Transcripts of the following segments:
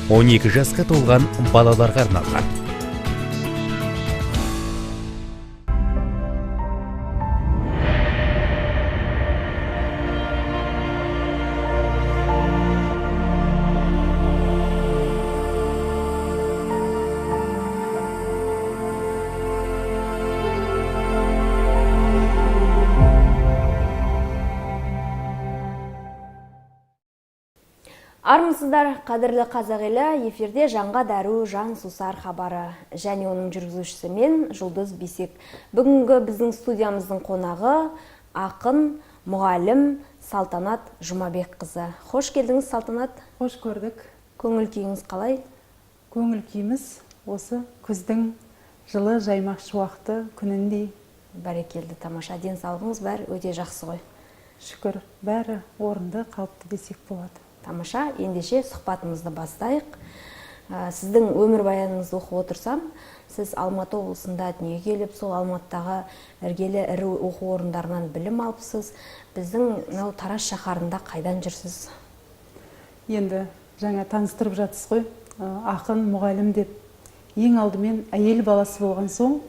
12 жасқа толған балаларға арналған. Армысыздар, қадірлі қазақ елі, эфирде жанға дәру, жан сусар хабары және оның жүргізушісі мен Жұлдыз Бесек. Бүгінгі біздің студиямыздың қонағы ақын, мұғалім Салтанат Жұмабек қызы. Хош келдіңіз, Салтанат. Хош көрдік. Көңіл күйіңіз қалай? Көңіл күйіміз осы күздің жылы жаймақ шуақты күніндей. Бәрекелді, тамаша. Денсаулығыңыз бәрі өте жақсы ғой. Шүкір, бәрі орынды, қалыпты десек болады. Тамаша, ендеше сұхбатымызды бастайық. Сіздің өмір баяныңызды оқып отырсам, сіз Алматы облысында дүниеге келіп, сол Алматыдағы іргелі ірі оқу орындарынан білім алыпсыз. Біздің Тараз шаһарында қайдан жүрсіз? Енді жаңа таныстырып жатсыз ғой, ақын, мұғалім деп. Ең алдымен әйел баласы болған соң,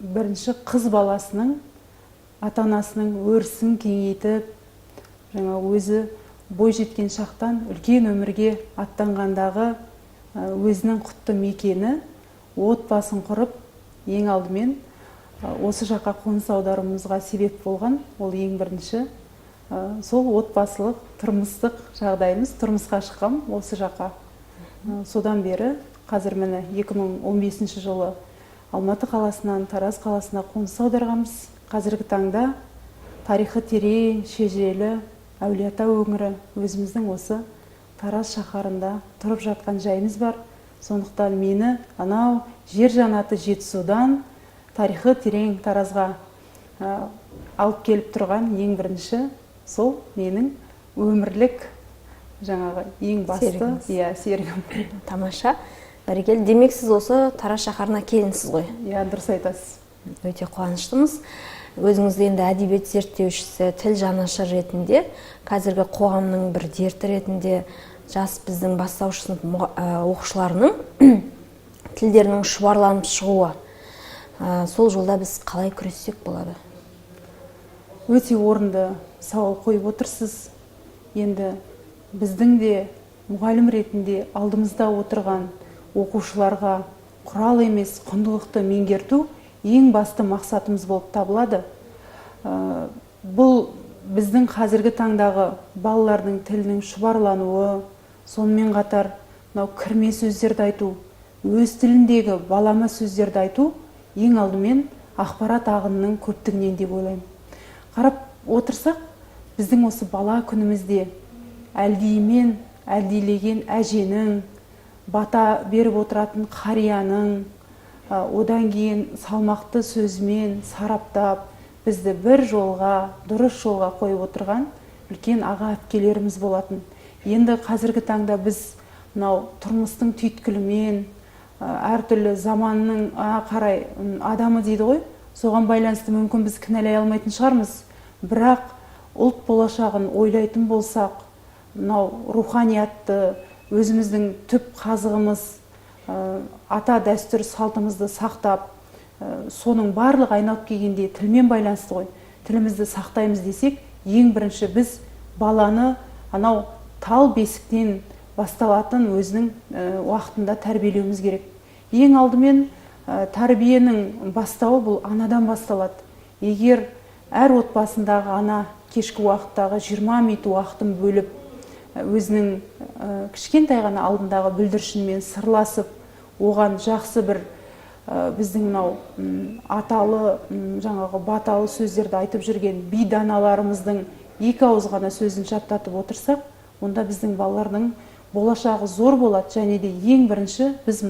бірінші қыз баласының ата-анасының өрісін кеңейтіп, жаңа өзі бой жеткен шақтан үлкен өмірге аттанғандағы өзінің құтты мекені, отбасын құрып, ең алдымен осы жаққа қоныс аударуымызға себеп болған, ол ең бірінші. Сол отбасылық, тұрмыстық жағдайымыз, тұрмысқа шыққам осы жаққа. Содан бері, қазір міне 2015 жылы Алматы қаласынан Тараз қаласына қоныс аударғанбыз. Қазіргі таңда тарихы терең, шежірелі Әулиеата өңірі, өзіміздің осы Тараз шаһарында тұрып жатқан жайымыз бар. Сондықтан мені анау жер жанаты Жетісудан тарихы терең Таразға алып келіп тұрған ең бірінші сол менің өмірлік жаңағы ең басты серігім. Тамаша. Бәрекелді. Демек сіз осы Тараз шаһарына келінсіз ғой? Дұрыс айтасыз. Өте қуаныштымыз. Өзіңізді енді әдебиет зерттеушісі, тіл жанашыр ретінде, қазіргі қоғамның бір дерті ретінде, жас біздің бастауыш сынып оқушыларының тілдерінің шұбарланып шығуы. Сол жолда біз қалай күрессек болады? Өте орынды сауал қойып отырсыз. Енді біздің де мұғалім ретінде алдымызда отырған оқушыларға құрал емес құндылықты меңгерту ең басты мақсатымыз болып табылады. Бұл біздің қазіргі таңдағы балалардың тілінің шұбарлануы, сонымен қатар кірме сөздерді айту, өз тіліндегі балама сөздерді айту ең алдымен ақпарат ағынының көптігінен деп ойлаймын. Қарап отырсақ, біздің осы бала күнімізде әлдеймен әлдейлеген әженің, бата беріп отыратын қарияның, одан кейін салмақты сөзмен сараптап, бізді бір жолға, дұрыс жолға қойып отырған үлкен аға әпкелеріміз болатын. Енді қазіргі таңда біз тұрмыстың түйткілімен, әртүрлі заманның қарай адамы дейді ғой, соған байланысты мүмкін біз кінәлай алмайтын шығармыз. Бірақ ұлт болашағын ойлайтын болсақ, руханиятты, өзіміздің түп қазығымыз, ата дәстүр салтымызды сақтап, соның барлық айналып келгенде тілмен байланысты ғой. Тілімізді сақтаймыз десек, ең бірінші біз баланы анау тал бесіктен басталатын өзінің уақытында тәрбиелеуіміз керек. Ең алдымен тәрбиенің бастауы бұл анадан басталады. Егер әр отбасындағы ана кешкі уақыттағы 20 минут уақытын бөліп, өзінің кішкентай ғана алдындағы бүлдіршінмен сырласып, оған жақсы бір біздің аталы, жаңағы баталы сөздерді айтып жүрген би даналарымыздың екі ауыз ғана сөзін жаттатып отырсақ, онда біздің балалардың болашағы зор болады. Және де ең бірінші біз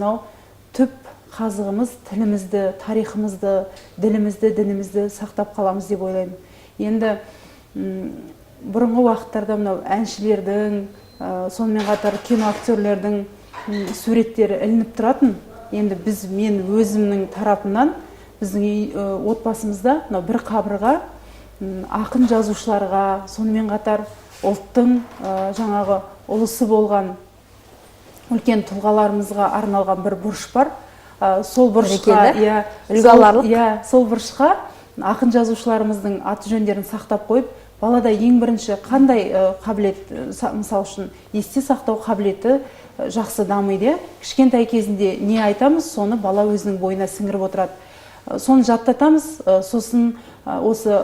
түп қазығымыз, тілімізді, тарихымызды, ділімізді, дінімізді сақтап қаламыз деп ойлаймын. Енді бұрынғы уақыттарда әншілердің, сонымен қатар киноактерлердің суреттері ілініп тұратын. Енді мен өзімнің тарапымнан біздің отбасымызда бір қабырға ақын жазушыларға, сонымен қатар ұлттың жаңағы ұлысы болған үлкен тұлғаларымызға арналған бір бұрыш бар. Сол бұрышқа, сол бұрышқа ақын жазушыларымыздың аты жөндерін сақтап қойып, балада ең бірінші қандай қабілет, мысал үшін есте сақтау қабілеті жақсы дамиды. Кішкентай кезінде не айтамыз, соны бала өзінің бойына сіңіріп отырады. Соны жаттатамыз, сосын осы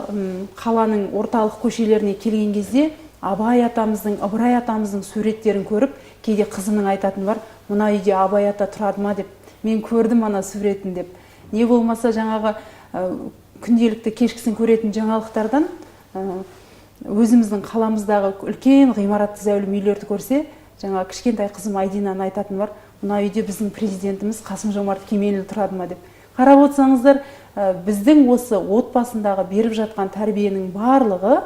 қаланың орталық көшелеріне келген кезде Абай атамыздың, Ыбырай атамыздың суреттерін көріп, кейде қызымның айтатын бар, мына үйде Абай ата тұрады ма деп, мен көрдім ана суретін деп. Не болмаса жаңағы күнделікті кешкісін көретін жаңалықтардан өзіміздің қаламыздағы үлкен ғимаратты зәулім үйлерді көрсе, жаңа кішкентай қызым Айдинаны айтатын бар, мына үйде біздің президентіміз Қасым-Жомарт Кемелұлы тұрады ма деп. Қарап отырсаңыздар, біздің осы отбасындағы беріп жатқан тәрбиенің барлығы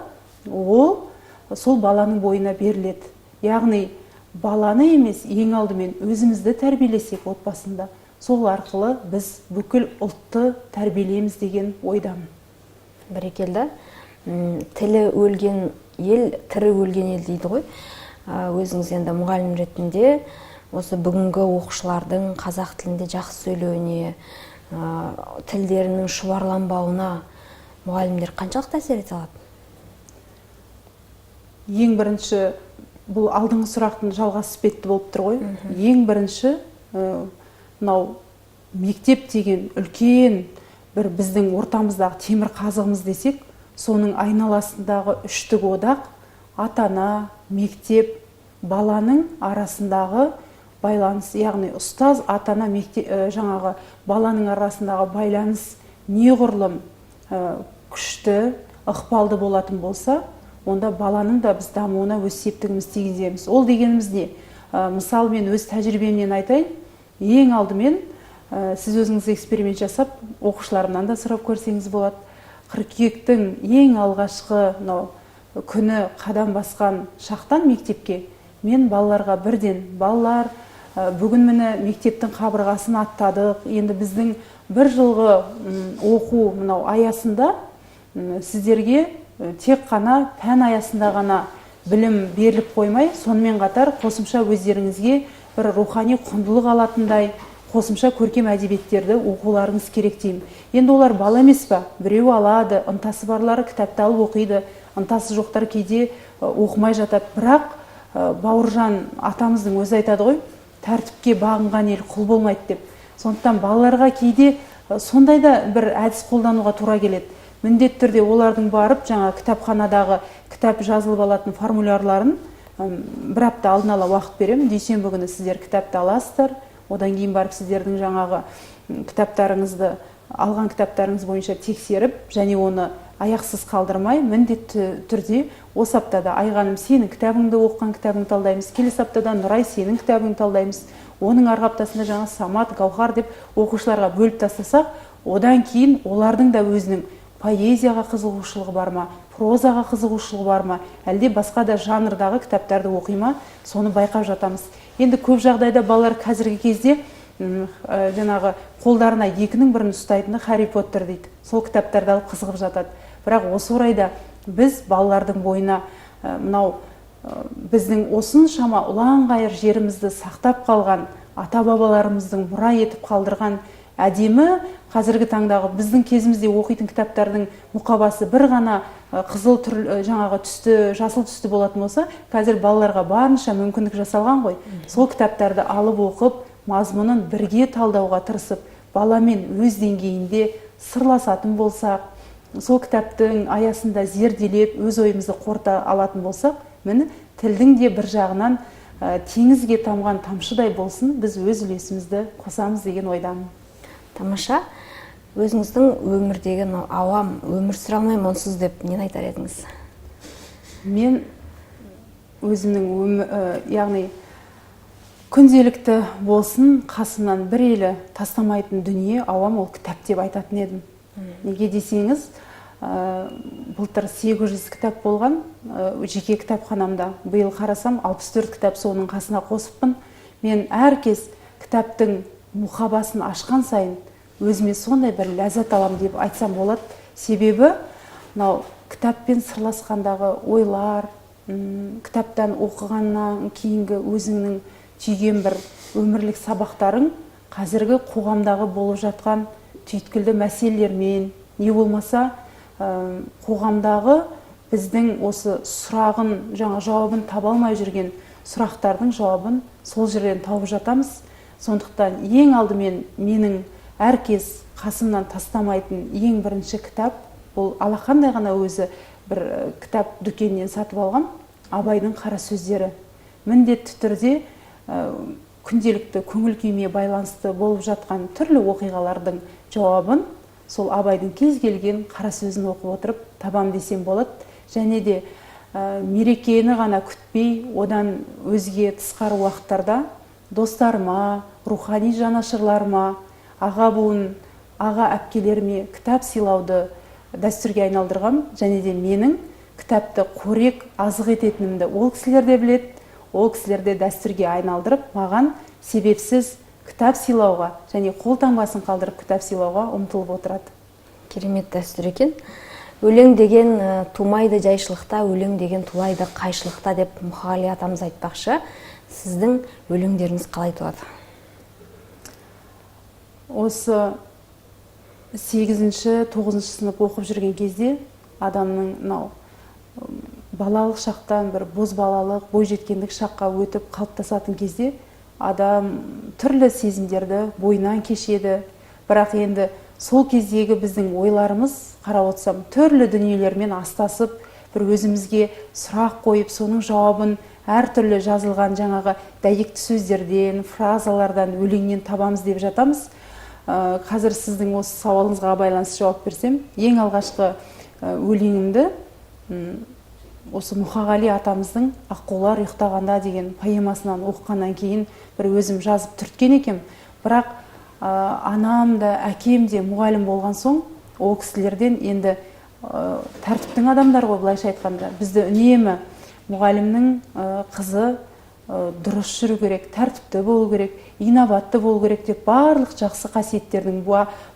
ол сол баланың бойына беріледі. Яғни баланы емес, ең алдымен өзімізді тәрбиелесек отбасында, сол арқылы біз бүкіл ұлтты тәрбиелейміз деген ойдамын. Бәрекелді. Тілі өлген ел, тірі өлген ел дейді ғой. Өзіңіз енді мұғалім ретінде осы бүгінгі оқушылардың қазақ тілінде жақсы сөйлеуіне, тілдерінің шұбарланбауына мұғалімдер қаншалықты әсер ете алады? Ең бірінші, бұл алдыңғы сұрақтың жалғасы іспетті болып тұр ғой. Ең бірінші, мынау мектеп деген үлкен бір біздің ортамыздағы темір қазығымыз десек, соның айналасындағы үштік одақ, ата-ана, мектеп, баланың арасындағы байланыс, яғни ұстаз, ата-ана, жаңағы баланың арасындағы байланыс неғұрлым күшті, ықпалды болатын болса, онда баланың да біз дамуына өз септігіміз тигіземіз. Ол дегеніміз не? Мысалы, мен өз тәжірибемнен айтайын, ең алдымен сіз өзіңіз эксперимент жасап, оқушыларымнан да сұрап көрсеңіз болады. Қыркүйектің ең алғашқы күні қадам басқан шақтан мектепке мен балаларға бірден, балалар, бүгін міне мектептің қабырғасын аттадық, енді біздің бір жылғы оқу аясында сіздерге тек қана пән аясында ғана білім беріліп қоймай, сонымен қатар қосымша өздеріңізге бір рухани құндылық алатындай қосымша көркем әдебиеттерді оқуларыңыз керек деймін. Енді олар бала емес па? Біреу алады, ынтасы барлары кітапты алып оқиды, ынтасы жоқтар кейде оқымай жатады. Бірақ Бауыржан атамыздың өзі айтады ғой, тәртіпке бағынған ел құл болмайды деп. Сондықтан балаларға кейде сондай да бір әдіс қолдануға тура келеді. Міндетті түрде олардың барып, жаңа кітапханадағы кітап жазылып алатын формулярларын бір апта алдын ала уақыт беремін. Дүйсенбі күні сіздер кітапты аласыздар. Одан кейін барып сіздердің жаңағы кітаптарыңызды, алған кітаптарыңыз бойынша тексеріп, және оны аяқсыз қалдырмай, міндетті түрде осы аптада Айғаным сенің кітабыңды оқыған кітабыңды талдаймыз, келесі аптада Нұрай сенің кітабыңды талдаймыз, оның арғы аптасында жаңа Самат, Гаухар деп оқушыларға бөліп тастасақ, одан кейін олардың да өзінің поэзияға қызығушылығы бар ма, прозаға қызығушылығы бар ма, әлде басқа да жанрдағы кітаптарды оқи ма, соны байқап жатамыз. Енді көп жағдайда балалар қазіргі кезде жаңағы қолдарына екінің бірін ұстайтыны Харри Поттер дейді. Сол кітаптарды алып қызығып жатады. Бірақ осы орайда біз балалардың бойына мынау біздің осыншама ұлан-ғайыр жерімізді сақтап қалған ата-бабаларымыздың мұра етіп қалдырған әдемі қазіргі таңдағы біздің кезімізде оқитын кітаптардың мұқабасы бір ғана қызыл жаңағы түсті, жасыл түсті болатын болса, қазір балаларға барынша мүмкіндік жасалған ғой. Сол кітаптарды алып оқып, мазмұнын бірге талдауға тырысып, баламен өз деңгейінде сырласатын болсақ, сол кітаптың аясында зерделеп, өз ойымызды қорыта алатын болсақ, міне тілдің де бір жағынан теңізге тамған тамшыдай болсын, біз өз үлесімізді қосамыз деген ойдамын. Тамаша. Өзіңіздің өмірдегі ауам, өмір сүре алмаймын онсыз деп нені айтар едіңіз? Мен өзімнің яғни күнделікті болсын, қасымнан бір елі тастамайтын дүние ауам, ол кітап деп айтатын едім. Неге десеңіз, былтыр 800 кітап болған жеке кітапханамда. Биыл қарасам 64 кітап соның қасына қосыппын. Мен әркез кітаптың мұқабасын ашқан сайын өзіме сондай бір ләззат алам деп айтсам болады. Себебі кітаппен сырласқандағы ойлар, кітаптан оқығаннан кейінгі өзіңнің түйген бір өмірлік сабақтарың қазіргі қоғамдағы болып жатқан түйткілді мәселелермен, не болмаса қоғамдағы біздің осы сұрағын, жауабын таба алмай жүрген сұрақтардың жауабын сол жерден тауып жатамыз. Сондықтан ең алдымен менің әркез қасымнан тастамайтын ең бірінші кітап, бұл алақандай ғана өзі бір кітап дүкенінен сатып алғам, Абайдың қара сөздері. Міндетті түрде күнделікті көңіл күйме байланысты болып жатқан түрлі оқиғалардың жауабын сол Абайдың кез келген қара сөзін оқып отырып табам десем болады. Және де мерекені ғана күтпей, одан өзге тысқары уақыттарда достарыма, рухани жанашырларыма, аға буын, аға әпкелеріме кітап сыйлауды дәстүрге айналдырғам. Және де менің кітапты қорек азық ететінімді ол кісілер де біледі. Ол кісілерді дәстүрге айналдырып, маған себепсіз кітап сыйлауға және қолтаңбасын қалдырып кітап сыйлауға ұмтылып отырады. Керемет дәстүр екен. Өлең деген тумайды жайшылықта, өлең деген тулайды қайшылықта деп Мұқағали атамыз айтпақшы. Сіздің өлеңдеріңіз қалай туады? Осы 8-9 сынып оқып жүрген кезде адамның балалық шақтан бір бозбалалық, бойжеткендік шаққа өтіп қалыптасатын кезде адам түрлі сезімдерді бойынан кешеді. Бірақ енді сол кездегі біздің ойларымыз, қарап отырсам, түрлі дүниелермен астасып, бір өзімізге сұрақ қойып, соның жауабын әртүрлі жазылған жаңағы дәйекті сөздерден, фразалардан, өлеңнен табамыз деп жатамыз. Қазір сіздің осы сауалыңызға байланысты жауап берсем, ең алғашқы өлеңімді осы Мұқағали атамыздың «Аққулар ұйықтағанда» деген поэмасынан оқығаннан кейін бір өзім жазып түрткен екем. Бірақ анам да, әкем де мұғалім болған соң, ол кісілерден енді тәртіптің адамдар ғой, былайша айтқанда. Бізді үнемі мұғалімнің қызы дұрыс жүру керек, тәртіпті болу керек, инабатты болу керек деп барлық жақсы қасиеттердің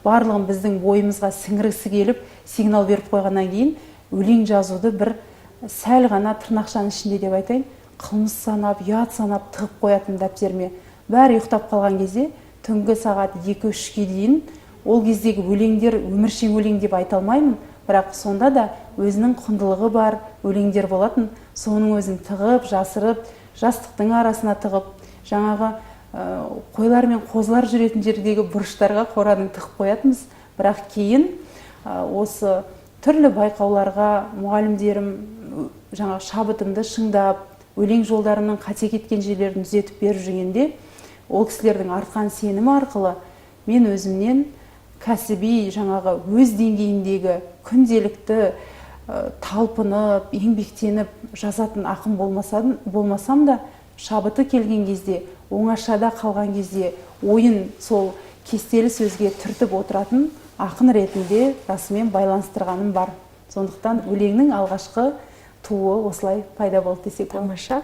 барлығын біздің бойымызға сіңіргісі келіп, сигнал беріп қойғаннан кейін өлең жазуды бір сәл ғана тырнақшаның ішінде деп айтайын, қылмыс санап, ұят санап тығып қоятын дәптеріме. Бәрі ұйықтап қалған кезде түнгі сағат 2-3-ке дейін ол кездегі өлеңдер өміршең өлең деп айта алмаймын, бірақ сонда да өзінің құндылығы бар өлеңдер болатын. Соның өзін тығып, жасырып, жастықтың арасына тығып, жаңағы қойлар мен қозылар жүретін жердегі бұрыштарға қораның тығып қоятынбыз. Бірақ кейін осы түрлі байқауларға мұғалімдерім жаңа шабытымды шыңдап, өлең жолдарының қате кеткен жерлерін түзетіп беріп жүргенде, ол кісілердің артқан сенімі арқылы мен өзімнен кәсіби жаңағы өз деңгейіндегі күнделікті талпынып, еңбектеніп жазатын ақын болмасам да, шабыты келген кезде, оңашада қалған кезде ойын сол кестелі сөзге түртіп отыратын ақын ретінде расымен байланыстырғаным бар. Сондықтан өлеңнің алғашқы туы осылай пайда болды десек. Тамаша.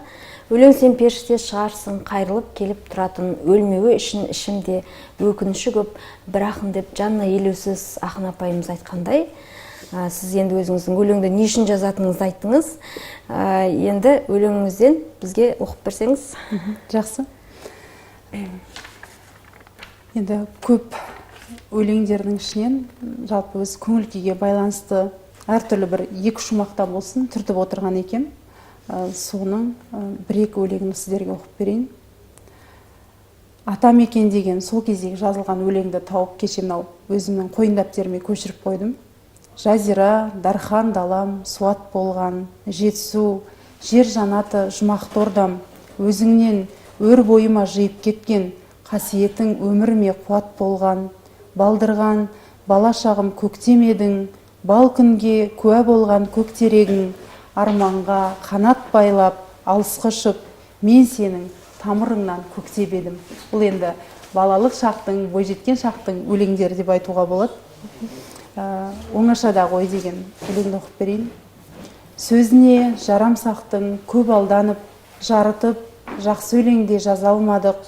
Өлең сен періште шығарсың, қайрылып келіп тұратын, өлмеуі үшін ішімде өкініші көп, бір ақын деп жанына елеусіз ақын апайымыз айтқандай. Сіз енді өзіңіздің өлеңді не үшін жазатыныңызды айттыңыз. Енді өлеңіңізден бізге оқып берсеңіз. Жақсы. Енді көп өлеңдердің ішінен жалпы өз көңіл күйге байланысты әртүрлі бір 2 шумақта болсын түртіп отырған екем. Соның 1-2 өлеңін сіздерге оқып берейін. Атам екен деген сол кездегі жазылған өлеңді тауып кеше мынау өзімнің қойын дәптеріме көшіріп қойдым. Жазира, дархан далам, суат болған, жетісу, жер жанаты, жұмақты ордам, өзіңнен өр бойыма жиып кеткен, қасиетің өміріме қуат болған, балдырған, бала шағым көктемедің, бал күнге куә болған көктерегің, арманға қанат байлап, алысқа ұшып, мен сенің тамырыңнан көктеп едім. Бұл енді балалық шақтың, бойжеткен шақтың өлеңдері деп айтуға болады. Оңашада ғой деген өлеңді оқып берейін. Сөзіне жарамсақтың көп алданып, жарытып, жақсы өлеңде жаза алмадық.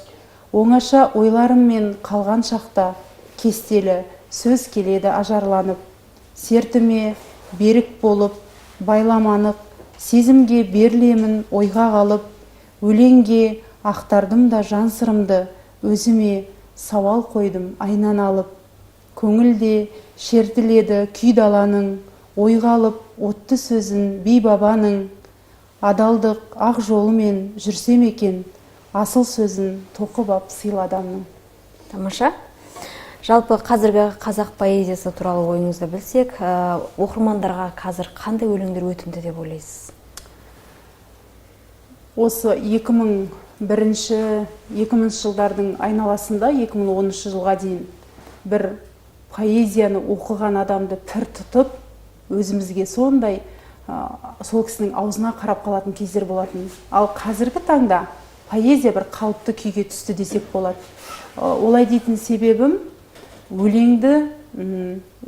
Оңаша ойларыммен қалған шақта кестелі сөз келеді ажарланып. Сертіме берік болып, байламанық, сезімге берілемін ойға қалып, өлеңге ақтардым да жан сырымды, өзіме сауал қойдым айнан алып. Көңілде шертіледі күй даланың, ойға алып отты сөзін би бабаның. Адалдық ақ жолымен жүрсем екен, асыл сөзін тоқып ап сыйл адамның. Тамаша. Жалпы қазіргі қазақ поэзиясы туралы ойыңызды білсек, оқырмандарға қазір қандай өлеңдер өтімді деп ойлайсыз? Осы 2001-2000 жылдардың айналасында 2010 жылға дейін бір поэзияны оқыған адамды пір тұтып, өзімізге сондай сол кісінің аузына қарап қалатын кездер болатын. Ал қазіргі таңда поэзия бір қалыпты күйге түсті десек болады. Олай дейтін себебім, өлеңді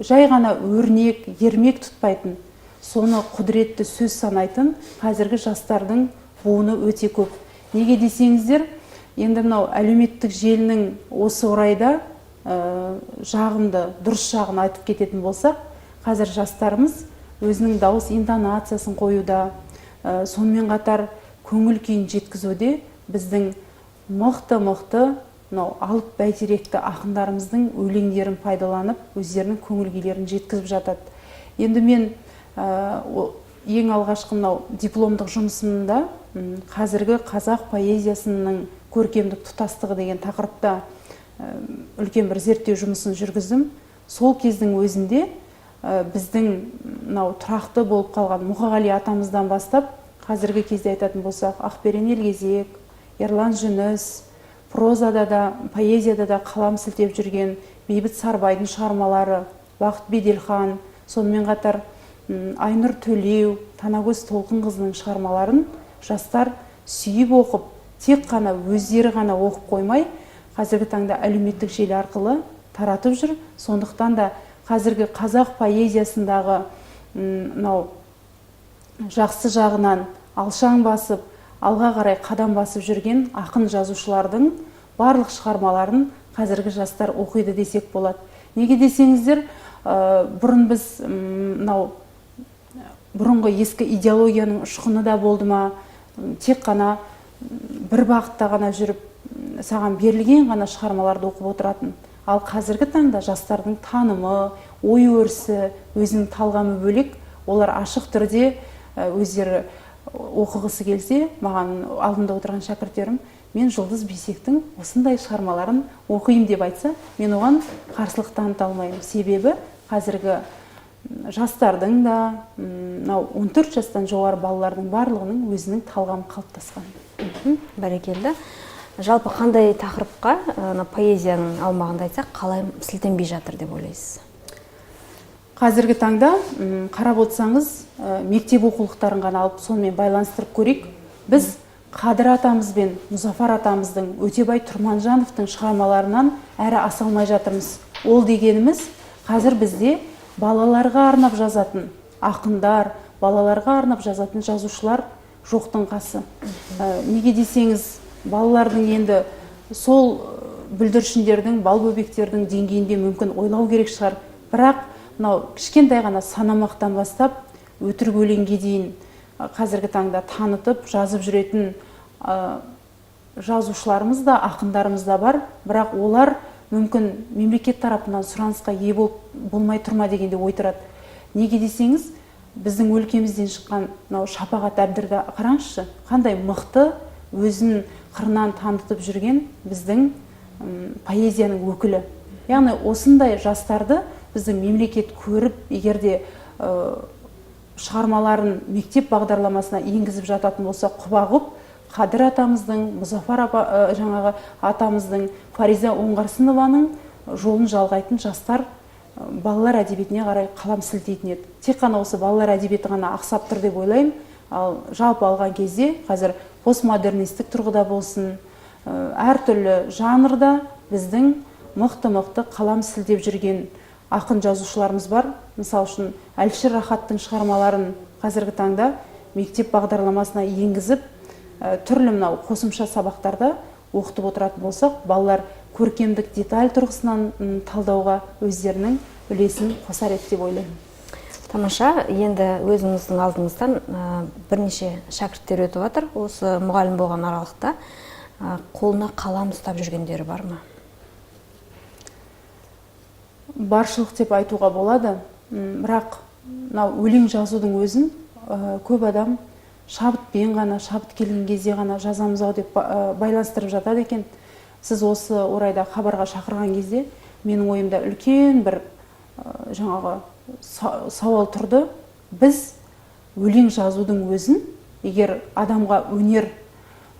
жай ғана өрнек, ермек тұтпайтын, соны құдіретті сөз санайтын қазіргі жастардың буыны өте көп. Неге десеңіздер, енді мынау әлеуметтік желінің осы орайда жағымды, дұрыс жағын айтып кететін болсақ, қазір жастарымыз өзінің дауыс интонациясын қоюда, сонымен қатар көңіл күйін жеткізуде біздің мықты алып бәйтеректі ақындарымыздың өлеңдерін пайдаланып, өздерінің көңіл күйлерін жеткізіп жатады. Енді мен ең алғашқы мынау дипломдық жұмысымда қазіргі қазақ поэзиясының көркемдік тұтастығы деген тақырыпта үлкен бір зерттеу жұмысын жүргіздім. Сол кездің өзінде біздің тұрақты болып қалған Мұқағали атамыздан бастап, қазіргі кезде айтатын болсақ, Ақберен Елгезек, Ерлан Жүніс, прозада да, поэзияда да қалам сілтеп жүрген Бейбіт Сарбайдың шығармалары, Бақыт Беделхан, сонымен қатар Айнұр Төлеу, Танагөз Толқынқызының шығармаларын жастар сүйіп оқып, тек қана өздері ғана оқып қоймай, қазіргі таңда әлеуметтік желі арқылы таратып жүр. Сондықтан да қазіргі қазақ поэзиясындағы жақсы жағынан алшаң басып, алға қарай қадам басып жүрген ақын жазушылардың барлық шығармаларын қазіргі жастар оқиды десек болады. Неге десеңіздер, бұрын біз бұрынғы ескі идеологияның ұшқыны да болды ма, тек қана бір бағытта ғана жүріп, саған берілген ғана шығармаларды оқып отыратын. Ал қазіргі таңда жастардың танымы, ой өрісі, өзінің талғамы бөлек, олар ашық түрде өздері оқығысы келсе, маған алдымда отырған шәкірттерім, мен Жұлдыз Бейсектің осындай шығармаларын оқиым деп айтса, мен оған қарсылық таныта алмаймын. Себебі қазіргі жастардың да, 14 жастан жоғары балалардың барлығының өзінің талғамы қалыптасқан. Бәрекелді. Жалпы қандай тақырыпқа поэзияның аумағында айтсақ, қалай сілтенбей жатыр деп ойлайсыз? Қазіргі таңда қарап отырсаңыз, мектеп оқулықтарын ғана алып сонымен байланыстырып көрейік. Біз Қадыр атамыз бен Мұзафар атамыздың, Өтебай Тұрманжановтың шығармаларынан әрі аса алмай жатырмыз. Ол дегеніміз, қазір бізде балаларға арнап жазатын ақындар, балаларға арнап жазатын жазушылар жоқтың қасы. Неге десеңіз, балалардың енді сол бүлдіршіндердің, балбөбектердің деңгейінде мүмкін ойлау керек шығар. Бірақ кішкентай ғана санамақтан бастап өтірік өлеңге дейін қазіргі таңда танытып жазып жүретін жазушыларымыз да, ақындарымыз да бар. Бірақ олар мүмкін мемлекет тарапынан сұранысқа ие болмай тұрма дегенде ой тұрады. Неге десеңіз, біздің өлкемізден шыққан Шапағат Әбдірді қараңызшы, қандай мықты, өзін қырынан танытып жүрген біздің поэзияның өкілі. Яғни осындай жастарды біздің мемлекет көріп, егерде шығармаларын мектеп бағдарламасына енгізіп жататын болса, құба-құп Қадыр атамыздың, Мұзафар атамыздың, Фариза Оңғарсынованың жолын жалғайтын жастар балалар әдебиетіне қарай қалам сілтейтін еді. Тек қана осы балалар әдебиеті ғана ақсап тұр деп ойлаймын. Ал жалпы алған кезде қазір постмодернистік тұрғыда болсын, әртүрлі жанрда біздің мықты қалам сілтеп жүрген ақын жазушыларымыз бар. Мысал үшін Әлшер Рахаттың шығармаларын қазіргі таңда мектеп бағдарламасына енгізіп, түрлі қосымша сабақтарда оқытып отыратын болсақ, балалар көркемдік деталь тұрғысынан талдауға өздерінің үлесін қосар еді деп ойлаймын. Тамаша, енді өзіңіздің алдыңыздан бірнеше шәкірттер өтіп жатыр осы мұғалім болған аралықта. қолына қалам ұстап жүргендері бар ма? Баршылық деп айтуға болады. Бірақ өлең жазудың өзін көп адам шабытпен ғана, шабыт келген кезде ғана жазамыз ау деп байланыстырып жатады екен. Сіз осы орайда хабарға шақырған кезде менің ойымда үлкен бір жаңағы сауал тұрды. Біз өлең жазудың өзін, егер адамға өнер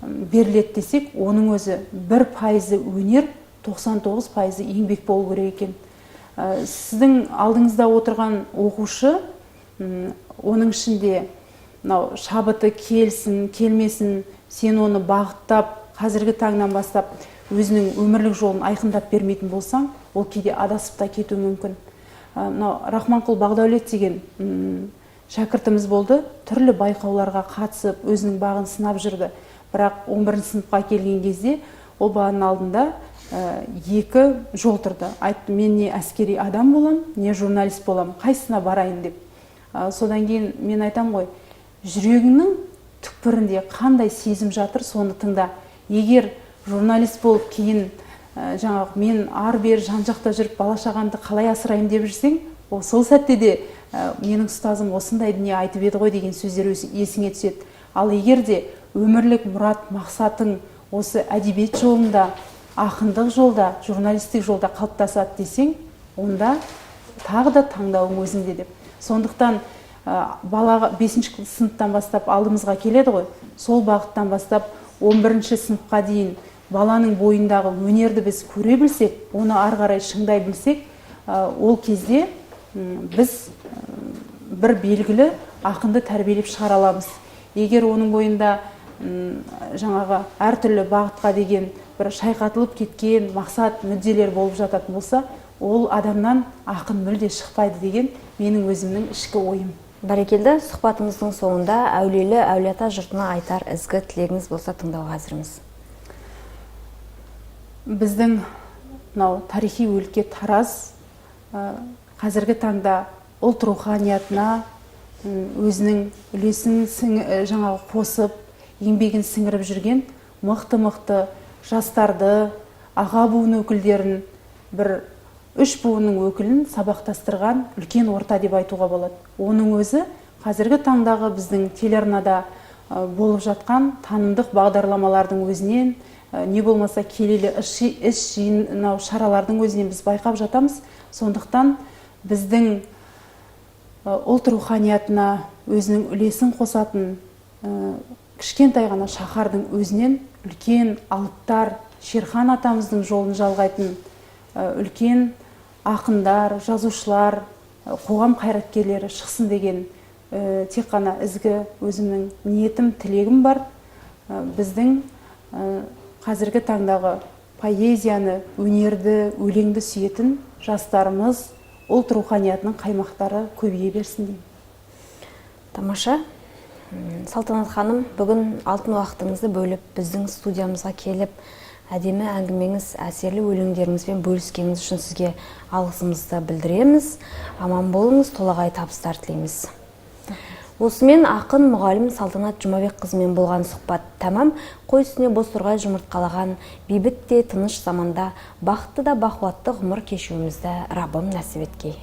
беріледі десек, оның өзі 1% өнер, 99% еңбек болу керек екен. Сіздің алдыңызда отырған оқушы, оның ішінде шабыты келсін, келмесін, сен оны бағыттап, қазіргі таңнан бастап өзінің өмірлік жолын айқындап бермейтін болсаң, ол кейде адасып та кетуі мүмкін. Рахманқұл Бақдәулет деген шәкіртіміз болды, түрлі байқауларға қатысып, өзінің бағын сынап жүрді. Бірақ 11 сыныпқа келген кезде ол бағының алдында екі жол тұрды. Айтты, мен не әскери адам болам, не журналист болам, қайсысына барайын деп. Содан кейін мен айтам ғой, жүрегіңнің түкпірінде қандай сезім жатыр, соны тыңда. Егер журналист болып кейін жаңағы мен ар-бер жан-жақта жүріп бала-шағамды қалай асырайын деп жүрсең, ол сол сәтте де менің ұстазым осындай дүние айтып еді ғой деген сөздер есіңе түседі. Ал егер де өмірлік мұрат, мақсатың осы әдебиет жолында, ақындық жолда, журналистік жолда қалыптасады десең, онда тағы да таңдауың өзіңде деп. Сондықтан балаға 5-ші сыныптан бастап алдымызға келеді ғой, сол бағыттан бастап 11-ші сыныпқа дейін баланың бойындағы өнерді біз көре білсек, оны ары қарай шыңдай білсек, ол кезде біз бір белгілі ақынды тәрбиелеп шығара аламыз. Егер оның бойында жаңағы әртүрлі бағытқа деген бір шайқатылып кеткен мақсат, мүдделер болып жататын болса, ол адамнан ақын мүлде шықпайды деген менің өзімнің ішкі ойым. Бәрекелді, сұхбатымыздың соңында әулиелі әулиеата жұртына айтар ізгі тілегіңіз болса тыңдауға әзірміз. Біздің тарихи өлке Тараз қазіргі таңда ұлт руханиятына өзінің үлесін жаңағы қосып, еңбегін сіңіріп жүрген мықты-мықты жастарды, аға буын өкілдерін, бір 3 буынның өкілін сабақтастырған үлкен орта деп айтуға болады. Оның өзі қазіргі таңдағы біздің телеарнада болып жатқан танымдық бағдарламалардың өзінен, не болмаса келелі іс жиын шаралардың өзінен біз байқап жатамыз. Сондықтан біздің ұлт руханиятына өзінің үлесін қосатын кішкентай ғана шаһардың өзінен үлкен алыптар, Шерхан атамыздың жолын жалғайтын үлкен ақындар, жазушылар, қоғам қайраткерлері шықсын деген тек қана ізгі өзімнің ниетім, тілегім бар. Біздің қазіргі таңдағы поэзияны, өнерді, өлеңді сүйетін жастарымыз ұлт руханиятының қаймақтары көбейе берсін деймін. Тамаша. Салтанат ханым, бүгін алтын уақытыңызды бөліп, біздің студиямызға келіп, әдемі әңгімеңіз, әсерлі өлеңдеріңізбен бөліскеніңіз үшін сізге алғысымызды білдіреміз. Аман болыңыз, толағай табыстар тілейміз. Осымен ақын мұғалім Салтанат Жұмабек қызымен болған сұхбат тәмам. Қой үстіне боз торғай жұмыртқалаған бейбіт те тыныш заманда бақытты да бақуатты ғұмыр кешуімізді Раббым нәсіп еткей.